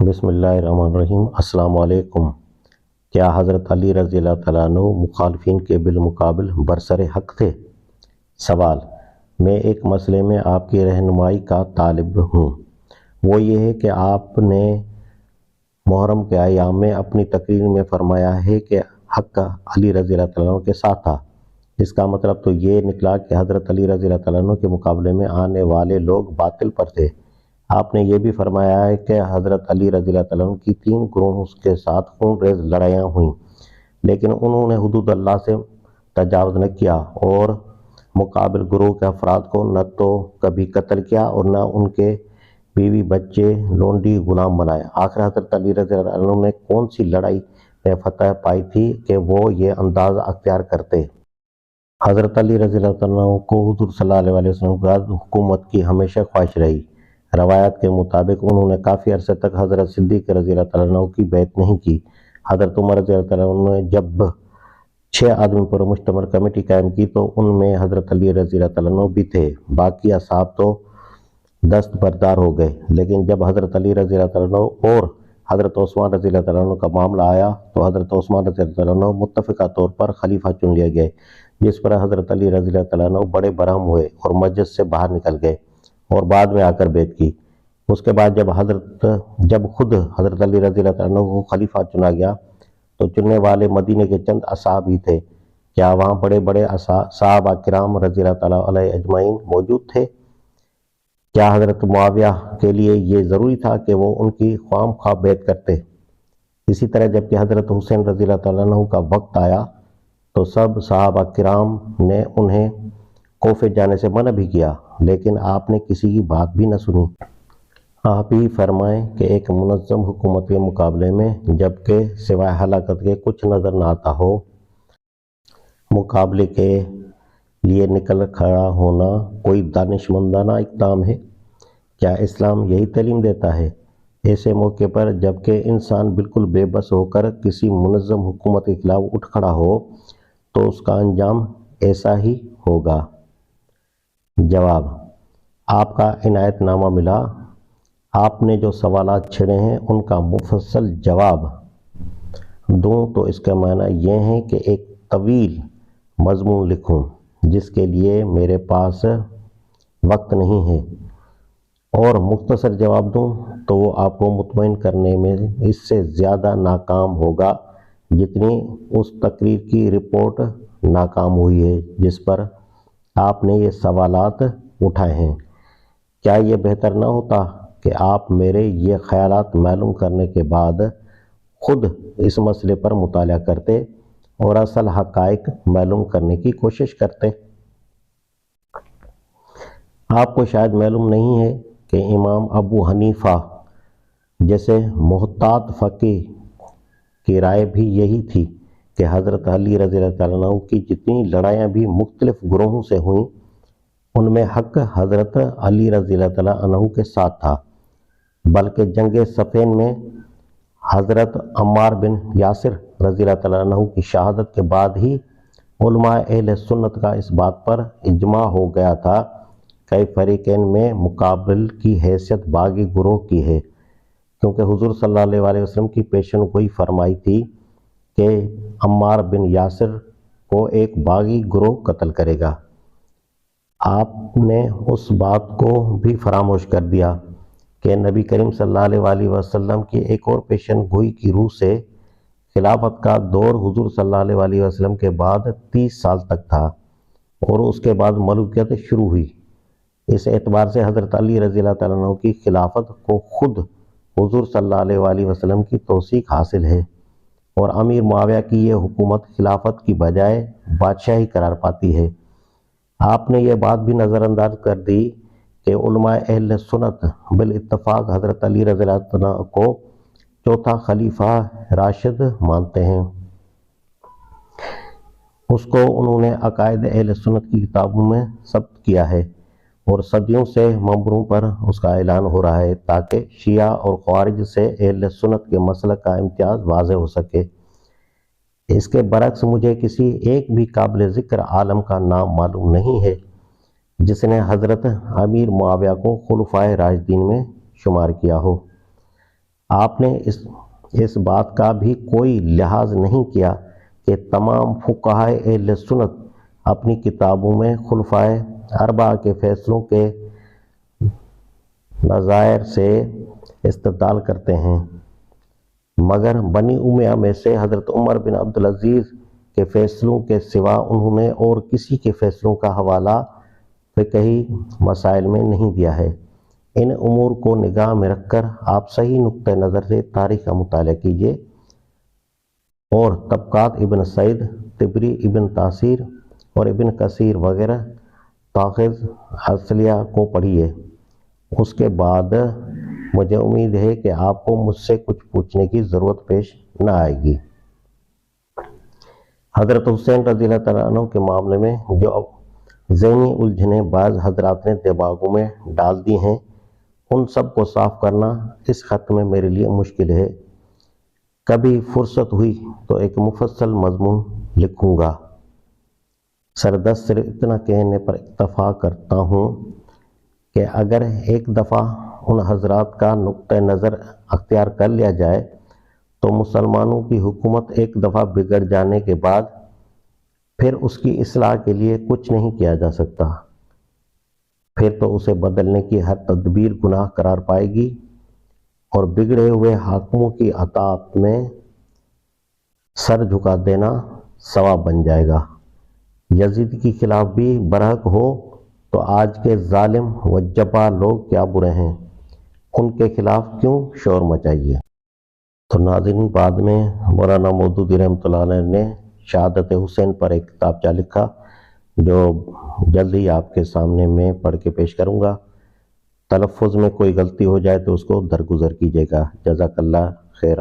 بسم اللہ الرحمن الرحیم۔ السلام علیکم۔ کیا حضرت علی رضی اللہ تعالیٰ عنہ مخالفین کے بالمقابل برسر حق تھے؟ سوال: میں ایک مسئلے میں آپ کی رہنمائی کا طالب ہوں۔ وہ یہ ہے کہ آپ نے محرم کے ایام میں اپنی تقریر میں فرمایا ہے کہ حق علی رضی اللہ تعالیٰ عنہ کے ساتھ تھا۔ اس کا مطلب تو یہ نکلا کہ حضرت علی رضی اللہ تعالیٰ عنہ کے مقابلے میں آنے والے لوگ باطل پر تھے۔ آپ نے یہ بھی فرمایا ہے کہ حضرت علی رضی اللہ تعالیٰ عنہ کی 3 گروہوں کے ساتھ خون ریز لڑائیاں ہوئیں، لیکن انہوں نے حدود اللہ سے تجاوز نہ کیا اور مقابل گروہ کے افراد کو نہ تو کبھی قتل کیا اور نہ ان کے بیوی بچے لونڈی غلام بنائے۔ آخر حضرت علی رضی اللہ عنہ نے کون سی لڑائی میں فتح پائی تھی کہ وہ یہ انداز اختیار کرتے؟ حضرت علی رضی اللہ عنہ کو حضور صلی اللہ علیہ وسلم کے بعد حکومت کی ہمیشہ خواہش رہی۔ روایات کے مطابق انہوں نے کافی عرصے تک حضرت صدیق رضی اللہ تعالیٰ عنہ کی بیعت نہیں کی۔ حضرت عمر رضی اللہ تعالیٰ عنہ نے جب 6 آدمی پر مشتمل کمیٹی قائم کی تو ان میں حضرت علی رضی اللہ تعالیٰ عنہ بھی تھے۔ باقی اصحاب تو دست بردار ہو گئے، لیکن جب حضرت علی رضی اللہ تعالیٰ عنہ اور حضرت عثمان رضی اللہ تعالیٰ عنہ کا معاملہ آیا تو حضرت عثمان رضی اللہ تعالیٰ عنہ متفقہ طور پر خلیفہ چن لیے گئے، جس پر حضرت علی رضی اللہ تعالیٰ عنہ بڑے برہم ہوئے اور مسجد سے باہر نکل گئے اور بعد میں آ کر بیعت کی۔ اس کے بعد جب خود حضرت علی رضی اللہ تعالیٰ عنہ کو خلیفہ چنا گیا تو چننے والے مدینے کے چند اصحاب ہی تھے۔ کیا وہاں بڑے بڑے صحابہ کرام رضی اللہ تعالیٰ علیہ اجمعین موجود تھے؟ کیا حضرت معاویہ کے لیے یہ ضروری تھا کہ وہ ان کی خواہ خواہ بیعت کرتے؟ اسی طرح جب کہ حضرت حسین رضی اللہ تعالیٰ عنہ کا وقت آیا تو سب صحابہ کرام نے انہیں کوفے جانے سے منع بھی کیا، لیکن آپ نے کسی کی بات بھی نہ سنی۔ آپ ہی فرمائیں کہ ایک منظم حکومت کے مقابلے میں جبکہ سوائے ہلاکت کے کچھ نظر نہ آتا ہو، مقابلے کے لیے نکل کھڑا ہونا کوئی دانشمندانہ اقدام ہے؟ کیا اسلام یہی تعلیم دیتا ہے؟ ایسے موقع پر جبکہ انسان بالکل بے بس ہو کر کسی منظم حکومت کے خلاف اٹھ کھڑا ہو تو اس کا انجام ایسا ہی ہوگا۔ جواب: آپ کا عنایت نامہ ملا۔ آپ نے جو سوالات چھیڑے ہیں ان کا مفصل جواب دوں تو اس کا معنی یہ ہے کہ ایک طویل مضمون لکھوں جس کے لیے میرے پاس وقت نہیں ہے، اور مختصر جواب دوں تو وہ آپ کو مطمئن کرنے میں اس سے زیادہ ناکام ہوگا جتنی اس تقریر کی رپورٹ ناکام ہوئی ہے جس پر آپ نے یہ سوالات اٹھائے ہیں۔ کیا یہ بہتر نہ ہوتا کہ آپ میرے یہ خیالات معلوم کرنے کے بعد خود اس مسئلے پر مطالعہ کرتے اور اصل حقائق معلوم کرنے کی کوشش کرتے؟ آپ کو شاید معلوم نہیں ہے کہ امام ابو حنیفہ جیسے محتاط فقیہ کی رائے بھی یہی تھی کہ حضرت علی رضی اللہ تعالیٰ عنہ کی جتنی لڑائیاں بھی مختلف گروہوں سے ہوئیں ان میں حق حضرت علی رضی اللہ تعالیٰ عنہ کے ساتھ تھا، بلکہ جنگ صفین میں حضرت عمار بن یاسر رضی اللہ تعالیٰ عنہ کی شہادت کے بعد ہی علماء اہل سنت کا اس بات پر اجماع ہو گیا تھا کہ فریقین میں مقابل کی حیثیت باغی گروہ کی ہے، کیونکہ حضور صلی اللہ علیہ وسلم کی پیشن گوئی فرمائی تھی کہ عمار بن یاسر کو ایک باغی گروہ قتل کرے گا۔ آپ نے اس بات کو بھی فراموش کر دیا کہ نبی کریم صلی اللہ علیہ وسلم کی ایک اور پیشن گوئی کی روح سے خلافت کا دور حضور صلی اللہ علیہ وسلم کے بعد 30 سال تک تھا اور اس کے بعد ملوکیت شروع ہوئی۔ اس اعتبار سے حضرت علی رضی اللہ تعالیٰ عنہ کی خلافت کو خود حضور صلی اللہ علیہ وسلم کی توثیق حاصل ہے، اور امیر معاویہ کی یہ حکومت خلافت کی بجائے بادشاہی قرار پاتی ہے۔ آپ نے یہ بات بھی نظر انداز کر دی کہ علماء اہل سنت بالاتفاق حضرت علی رضی اللہ عنہ کو چوتھا خلیفہ راشد مانتے ہیں۔ اس کو انہوں نے عقائد اہل سنت کی کتابوں میں ثبت کیا ہے اور صدیوں سے منبروں پر اس کا اعلان ہو رہا ہے تاکہ شیعہ اور خوارج سے اہل سنت کے مسلک کا امتیاز واضح ہو سکے۔ اس کے برعکس مجھے کسی ایک بھی قابل ذکر عالم کا نام معلوم نہیں ہے جس نے حضرت امیر معاویہ کو خلفائے راشدین میں شمار کیا ہو۔ آپ نے اس بات کا بھی کوئی لحاظ نہیں کیا کہ تمام فقہائے اہل سنت اپنی کتابوں میں خلفائے اربعہ کے فیصلوں کے نظائر سے استدلال کرتے ہیں، مگر بنی امیہ میں سے حضرت عمر بن عبدالعزیز کے فیصلوں کے سوا انہوں نے اور کسی کے فیصلوں کا حوالہ فقہی مسائل میں نہیں دیا ہے۔ ان امور کو نگاہ میں رکھ کر آپ صحیح نقطہ نظر سے تاریخ کا مطالعہ کیجیے اور طبقات ابن سعید، طبری، ابن تاثیر اور ابن کثیر وغیرہ تاخذ اصلیہ کو پڑھیے۔ اس کے بعد مجھے امید ہے کہ آپ کو مجھ سے کچھ پوچھنے کی ضرورت پیش نہ آئے گی۔ حضرت حسین رضی اللہ تعالیٰ عنہ کے معاملے میں جو ذہنی الجھنیں بعض حضرات نے دماغوں میں ڈال دی ہیں، ان سب کو صاف کرنا اس خط میں میرے لیے مشکل ہے۔ کبھی فرصت ہوئی تو ایک مفصل مضمون لکھوں گا۔ سردست صرف اتنا کہنے پر اکتفا کرتا ہوں کہ اگر ایک دفعہ ان حضرات کا نقطہ نظر اختیار کر لیا جائے تو مسلمانوں کی حکومت ایک دفعہ بگڑ جانے کے بعد پھر اس کی اصلاح کے لیے کچھ نہیں کیا جا سکتا، پھر تو اسے بدلنے کی ہر تدبیر گناہ قرار پائے گی اور بگڑے ہوئے حاکموں کی اطاعت میں سر جھکا دینا ثواب بن جائے گا۔ یزید کے خلاف بھی برحق ہو تو آج کے ظالم و جبار لوگ کیا برے ہیں، ان کے خلاف کیوں شور مچائیے۔ تو ناظرین، بعد میں مولانا مودودی رحمۃ اللہ علیہ نے شہادت حسین پر ایک کتابچہ لکھا جو جلد ہی آپ کے سامنے میں پڑھ کے پیش کروں گا۔ تلفظ میں کوئی غلطی ہو جائے تو اس کو درگزر کیجیے گا۔ جزاک اللہ خیر۔